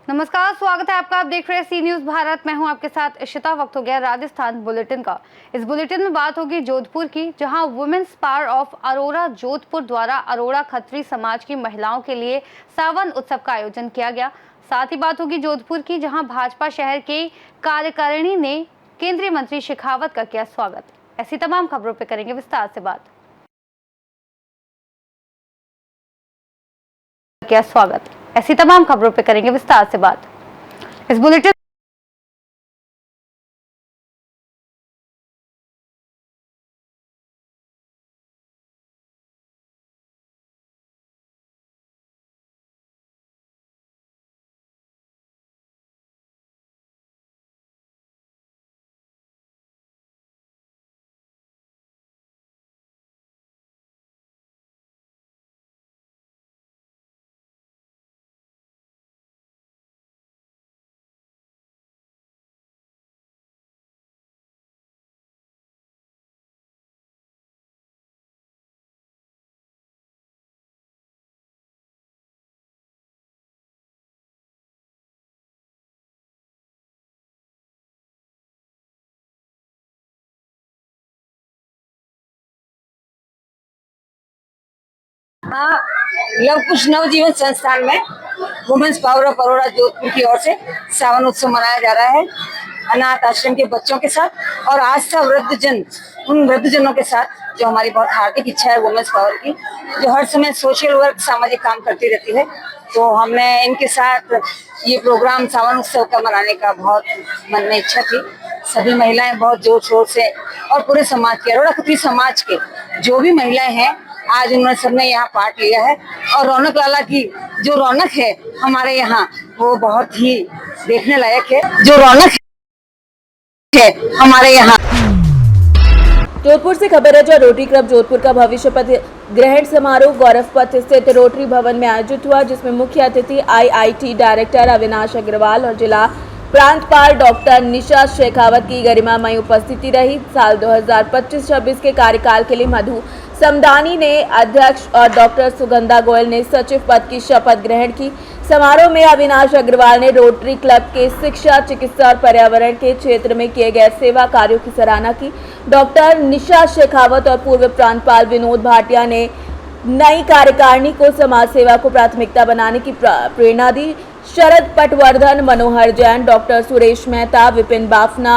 नमस्कार, स्वागत है आपका। आप देख रहे हैं सी न्यूज भारत। मैं हूं आपके साथ इशिता। वक्त हो गया राजस्थान बुलेटिन का। इस बुलेटिन में बात होगी जोधपुर की, जहां women's power of Arora Jodhpur द्वारा अरोड़ा खत्री समाज की महिलाओं के लिए सावन उत्सव का आयोजन किया गया। साथ ही बात होगी जोधपुर की, जहां भाजपा शहर के कार्यकारिणी ने केंद्रीय मंत्री शेखावत का किया स्वागत। ऐसी तमाम खबरों पर करेंगे विस्तार से बात। ऐसी तमाम खबरों पे करेंगे विस्तार से बात इस बुलेटिन। हाँ, लव कुश नवजीवन संस्थान में women's power of Arora Jodhpur की ओर से सावन उत्सव मनाया जा रहा है अनाथ आश्रम के बच्चों के साथ और आस्था वृद्धजन, उन वृद्धजनों के साथ जो हमारी बहुत हार्दिक इच्छा है वुमेन्स पावर की, जो हर समय सोशल वर्क सामाजिक काम करती रहती है। तो हमने इनके साथ ये प्रोग्राम सावन उत्सव का मनाने का बहुत मन में इच्छा थी। सभी महिलाएं बहुत जोर शोर से और पूरे समाज के अरोड़ा खत्री समाज के जो भी महिलाएं हैं आज उन्होंने सबने यहाँ पार्ट लिया है। और रौनक लाला की जो रौनक है हमारे यहाँ वो बहुत ही देखने लायक है। जो रौनक है हमारे यहाँ। जोधपुर से खबर है, जो रोटरी क्लब जोधपुर का भविष्य पथ ग्रहण समारोह गौरव पथ स्थित रोटरी भवन में आयोजित हुआ, जिसमें मुख्य अतिथि IIT डायरेक्टर अविनाश अग्रवाल और जिला प्रांतपाल डॉक्टर निशा शेखावत की गरिमामयी उपस्थिति रही। साल 2025-26 के कार्यकाल के लिए मधु समदानी ने अध्यक्ष और डॉक्टर सुगंधा गोयल ने सचिव पद की शपथ ग्रहण की। समारोह में अविनाश अग्रवाल ने रोटरी क्लब के शिक्षा, चिकित्सा और पर्यावरण के क्षेत्र में किए गए सेवा कार्यों की सराहना की। डॉक्टर निशा शेखावत और पूर्व प्रांतपाल विनोद भाटिया ने नई कार्यकारिणी को समाज सेवा को प्राथमिकता बनाने की प्रेरणा दी। शरद पटवर्धन, मनोहर जैन, डॉक्टर सुरेश मेहता, विपिन बाफना,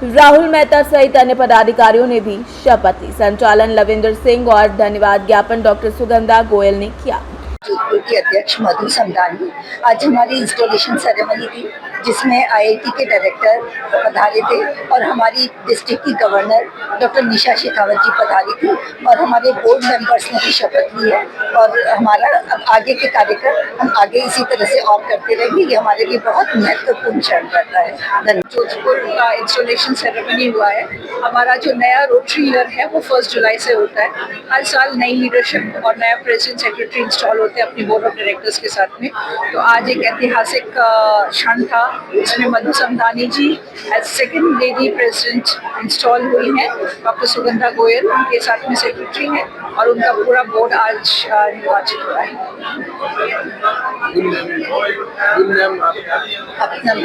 राहुल मेहता सहित अन्य पदाधिकारियों ने भी शपथ ली। संचालन लविंदर सिंह और धन्यवाद ज्ञापन डॉक्टर सुगंधा गोयल ने किया। जोधपुर की अध्यक्ष मधु समदानी, आज हमारी इंस्टॉलेशन सेरेमनी थी जिसमें IIT के डायरेक्टर पधारे थे और हमारी डिस्ट्रिक्ट की गवर्नर डॉक्टर निशा शेखावत जी पधारी थी और हमारे बोर्ड मेंबर्स ने भी शपथ ली है। और हमारा अब आगे के कार्यक्रम हम आगे इसी तरह से और करते रहेंगे। ये हमारे लिए बहुत महत्वपूर्ण क्षण रहता है। जोधपुर का इंस्टॉलेशन सेरेमनी हुआ है। हमारा जो नया रोटरी ईयर है वो 1 जुलाई से होता है। हर साल नई लीडरशिप और नया प्रेसिडेंट सेक्रेटरी इंस्टॉल होते हैं अपनी बोर्ड ऑफ डायरेक्टर्स के साथ में। तो आज एक ऐतिहासिक क्षण था, इसमें Madhu Samdani ji as second lady president install हुई हैं। डॉक्टर सुगंधा गोयल उनके साथ में सेक्रेटरी हैं और उनका पूरा बोर्ड आज निर्वाचित हुआ है।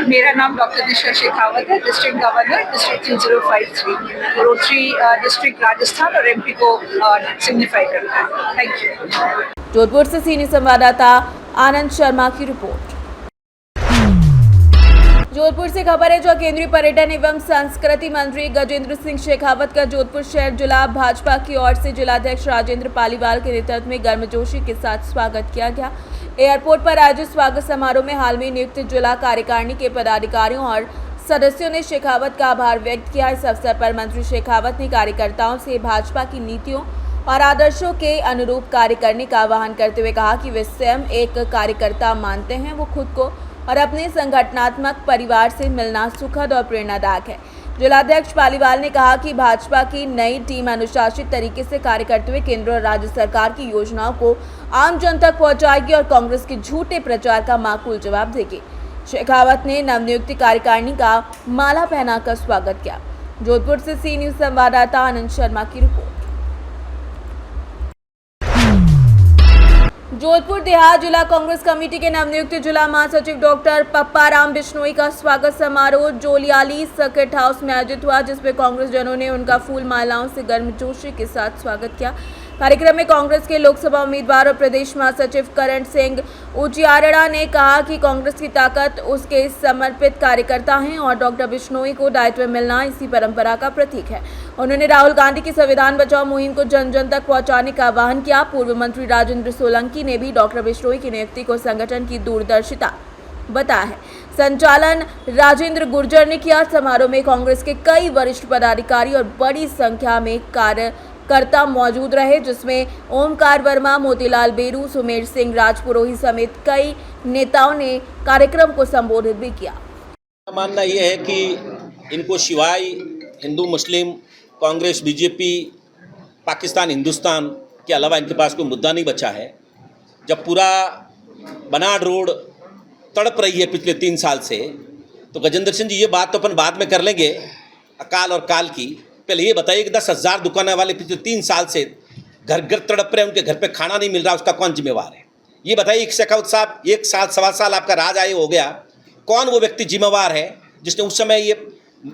मेरा नाम डॉक्टर निशा शेखावत है, district governor, district 3053, rotary district Rajasthan और MP को सिग्निफाई करता है। Thank you. जोधपुर से सीनियर संवाददाता आनंद शर्मा की रिपोर्ट। जोधपुर से खबर है, जो केंद्रीय पर्यटन एवं संस्कृति मंत्री गजेंद्र सिंह शेखावत का जोधपुर शहर जिला भाजपा की ओर से जिलाध्यक्ष राजेंद्र पालीवाल के नेतृत्व में गर्मजोशी के साथ स्वागत किया गया। एयरपोर्ट पर आयोजित स्वागत समारोह में हाल में नियुक्त जिला कार्यकारिणी के पदाधिकारियों और सदस्यों ने शेखावत का आभार व्यक्त किया। इस अवसर पर मंत्री शेखावत ने कार्यकर्ताओं से भाजपा की नीतियों और आदर्शों के अनुरूप कार्य करने का आह्वान करते हुए कहा कि वे स्वयं एक कार्यकर्ता मानते हैं। वो खुद को और अपने संगठनात्मक परिवार से मिलना सुखद और प्रेरणादायक है। जिलाध्यक्ष पालीवाल ने कहा कि भाजपा की नई टीम अनुशासित तरीके से कार्य करते हुए केंद्र और राज्य सरकार की योजनाओं को आम जन तक पहुंचाएगी और कांग्रेस के झूठे प्रचार का माकूल जवाब देगी। शेखावत ने नवनियुक्त कार्यकारिणी का माला पहनाकर स्वागत किया। जोधपुर से सी न्यूज संवाददाता आनंद शर्मा की रिपोर्ट। जोधपुर देहात जिला कांग्रेस कमेटी के नवनियुक्त जिला महासचिव डॉक्टर पप्पाराम बिश्नोई का स्वागत समारोह जोलियाली सर्किट हाउस में आयोजित हुआ, जिसमें कांग्रेस जनों ने उनका फूल मालाओं से गर्मजोशी के साथ स्वागत किया। कार्यक्रम में कांग्रेस के लोकसभा उम्मीदवार और प्रदेश महासचिव करण सिंह उजियारड़ा ने कहा कि कांग्रेस की ताकत उसके समर्पित कार्यकर्ता हैं और डॉक्टर बिश्नोई को दायित्व मिलना इसी परंपरा का प्रतीक है। उन्होंने राहुल गांधी की संविधान बचाओ मुहिम को जन जन तक पहुंचाने का आह्वान किया। पूर्व मंत्री राजेंद्र सोलंकी ने भी डॉक्टर बिश्नोई की नियुक्ति को संगठन की दूरदर्शिता बताया है। संचालन राजेंद्र गुर्जर ने किया। समारोह में कांग्रेस के कई वरिष्ठ पदाधिकारी और बड़ी संख्या में कार्यकर्ता मौजूद रहे, जिसमें ओमकार वर्मा, मोतीलाल बेरू, सुमेर सिंह राजपुरोहित समेत कई नेताओं ने कार्यक्रम को संबोधित भी किया। मानना यह है कि इनको सिवाय हिंदू मुस्लिम, कांग्रेस, बीजेपी, पाकिस्तान, हिंदुस्तान के अलावा इनके पास कोई मुद्दा नहीं बचा है। जब पूरा बनाड़ रोड तड़प रही है पिछले 3 साल से, तो गजेंद्र सिंह जी ये बात तो अपन बाद में कर लेंगे अकाल और काल की। पहले ये बताइए कि 10,000 दुकानें वाले पिछले 3 साल से घर घर तड़प रहे हैं, उनके घर पे खाना नहीं मिल रहा, उसका कौन जिम्मेवार है? ये बताइए। शेखावत साहब, 1 साल सवा साल आपका राज आए हो गया, कौन वो व्यक्ति जिम्मेवार है जिसने उस समय ये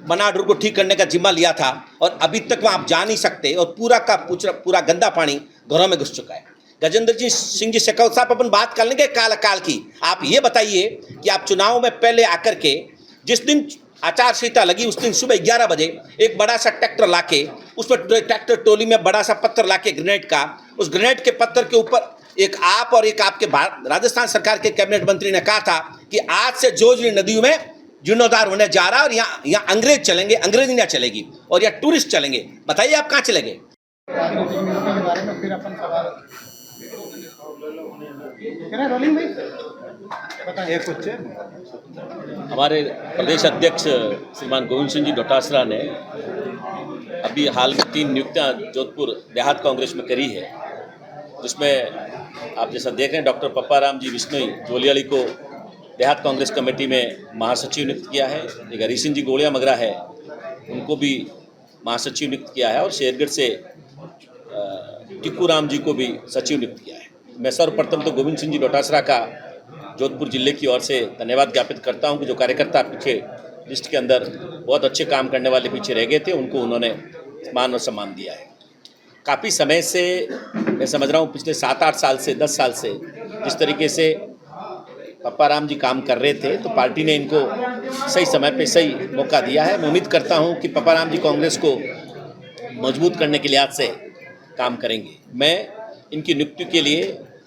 बनाड़ रोड को ठीक करने का जिम्मा लिया था और अभी तक वहाँ आप जा नहीं सकते और पूरा का पूरा गंदा पानी घरों में घुस चुका है। गजेंद्र सिंह जी शेखावत साहब, अपन बात कर लेंगे काल काल की। आप ये बताइए कि आप चुनाव में पहले आकर के जिस दिन आचार संहिता लगी उस दिन सुबह 11 बजे एक बड़ा सा ट्रैक्टर लाके, उस पर ट्रैक्टर ट्रॉली में बड़ा सा पत्थर लाके ग्रेनेड का, उस ग्रेनेड के पत्थर के ऊपर एक आप और एक आपके राजस्थान सरकार के कैबिनेट मंत्री ने कहा था कि आज से जोजली नदियों में जीर्णोद्धार होने जा रहा है और यहाँ अंग्रेज चलेंगे, अंग्रेजी नहीं चलेगी और यहाँ टूरिस्ट चलेंगे। बताइए आप कहाँ चलेंगे? हमारे प्रदेश अध्यक्ष श्रीमान गोविंद सिंह जी डोटासरा ने अभी हाल में 3 नियुक्तियां जोधपुर देहात कांग्रेस में करी है, जिसमें आप जैसा देख रहे हैं डॉक्टर पप्पाराम जी बिश्नोई जोलियाली को देहात कांग्रेस कमेटी में महासचिव नियुक्त किया है। एक हरी सिंह जी गोलिया मगरा है, उनको भी महासचिव नियुक्त किया है और शेरगढ़ से टिक्कू राम जी को भी सचिव नियुक्त किया है। मैं सर्वप्रथम तो गोविंद सिंह जी डोटासरा का जोधपुर जिले की ओर से धन्यवाद ज्ञापित करता हूं कि जो कार्यकर्ता पीछे लिस्ट के अंदर बहुत अच्छे काम करने वाले पीछे रह गए थे, उनको उन्होंने मान और सम्मान दिया है। काफ़ी समय से मैं समझ रहा हूं, पिछले 7-8 साल से 10 साल से जिस तरीके से पप्पाराम जी काम कर रहे थे, तो पार्टी ने इनको सही समय पे सही मौका दिया है। मैं उम्मीद करता हूँ कि पप्पाराम जी कांग्रेस को मजबूत करने के लिहाज से काम करेंगे। मैं इनकी नियुक्ति के लिए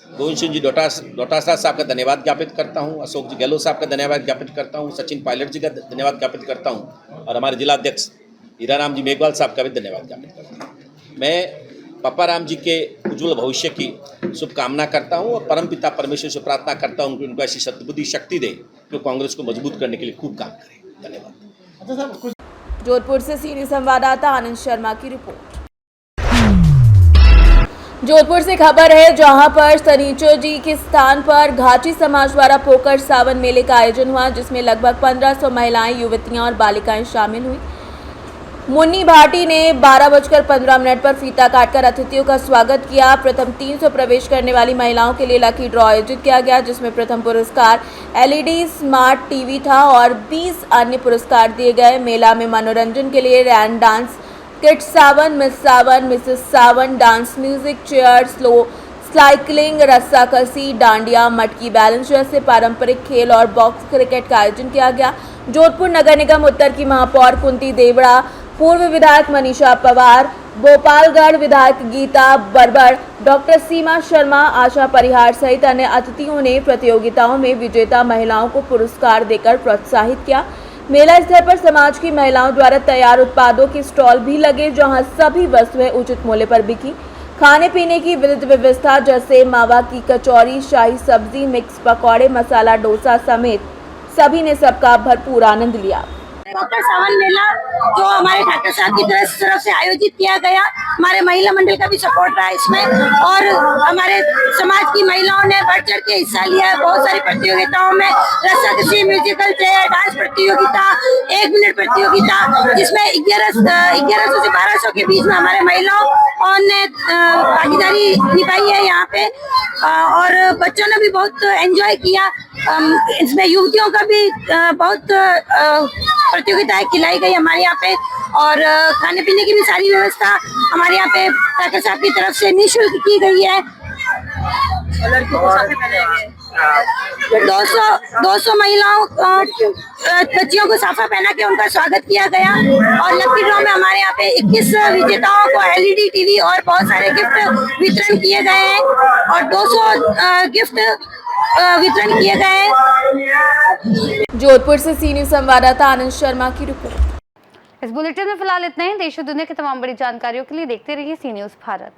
गोविंद सिंह जी डोटासरा साहब का धन्यवाद ज्ञापित करता हूं, अशोक जी गहलोत साहब का धन्यवाद ज्ञापित करता हूं, सचिन पायलट जी का धन्यवाद ज्ञापित करता हूं और हमारे जिलाध्यक्ष हीराराम जी मेघवाल साहब का भी धन्यवाद ज्ञापित करता हूं। मैं पप्पाराम जी के उज्जवल भविष्य की शुभकामना करता हूं और परमपिता परमेश्वर से प्रार्थना करता हूं कि उनको ऐसी सद्बुद्धि शक्ति दे कि कांग्रेस को मजबूत करने के लिए खूब काम करें। धन्यवाद। जोधपुर से सीनियर संवाददाता आनंद शर्मा की रिपोर्ट। जोधपुर से खबर है, जहां पर शनिचर जी के स्थान पर घाटी समाज द्वारा पोकर सावन मेले का आयोजन हुआ, जिसमें लगभग 1500 महिलाएं, युवतियां और बालिकाएं शामिल हुई। मुन्नी भाटी ने 12:15 पर फीता काटकर अतिथियों का स्वागत किया। प्रथम 300 प्रवेश करने वाली महिलाओं के लिए लकी ड्रॉ आयोजित किया गया, जिसमें प्रथम पुरस्कार LED स्मार्ट टीवी था और 20 अन्य पुरस्कार दिए गए। मेला में मनोरंजन के लिए rain dance, kids Sawan, miss Sawan, Mrs Sawan, dance, music, chair, slow cycling, रस्साकसी, डांडिया, मटकी बैलेंस जैसे पारंपरिक खेल और बॉक्स क्रिकेट का आयोजन किया गया। जोधपुर नगर निगम उत्तर की महापौर कुंती देवड़ा, पूर्व विधायक मनीषा पवार, गोपालगढ़ विधायक गीता बरबर, डॉक्टर सीमा शर्मा, आशा परिहार सहित अन्य अतिथियों ने प्रतियोगिताओं में विजेता महिलाओं को पुरस्कार देकर प्रोत्साहित किया। मेला स्थल पर समाज की महिलाओं द्वारा तैयार उत्पादों के स्टॉल भी लगे, जहां सभी वस्तुएं उचित मूल्य पर बिकी। खाने पीने की विविध व्यवस्था जैसे मावा की कचौरी, शाही सब्जी, मिक्स पकौड़े, मसाला डोसा समेत सभी ने सबका भरपूर आनंद लिया। पॉकर सावन मेला जो हमारे डॉक्टर साहब की तरफ से आयोजित किया गया, हमारे महिला मंडल का भी सपोर्ट रहा इसमें और हमारे समाज की महिलाओं ने बढ़ चढ़ के हिस्सा लिया है बहुत सारी प्रतियोगिताओं में, रस्साकशी, म्यूजिकल चेयर, डांस प्रतियोगिता, 1 मिनट प्रतियोगिता, जिसमें 1100 से 1200 के बीच में हमारे महिलाओं ने भागीदारी निभाई है यहाँ पे और बच्चों ने भी बहुत एंजॉय किया। इसमें युवतियों का भी बहुत प्रतियोगिताएं खिलाई गई हमारे यहाँ पे और खाने पीने की भी सारी व्यवस्था हमारे यहाँ पे डॉक्टर साहब की तरफ से निःशुल्क की गई है। लड़कियों को साफे पहनाए गए 200 महिलाओं बच्चियों को साफा पहना के उनका स्वागत किया गया और लकी ड्रॉ में हमारे यहाँ पे 21 विजेताओं को LED टीवी और बहुत सारे गिफ्ट वितरण किए गए हैं और 200 गिफ्ट वितरण किए गए हैं। जोधपुर से सी न्यूज संवाददाता आनंद शर्मा की रिपोर्ट। इस बुलेटिन में फिलहाल इतना ही। देश और दुनिया की तमाम बड़ी जानकारियों के लिए देखते रहिए सी न्यूज़ भारत।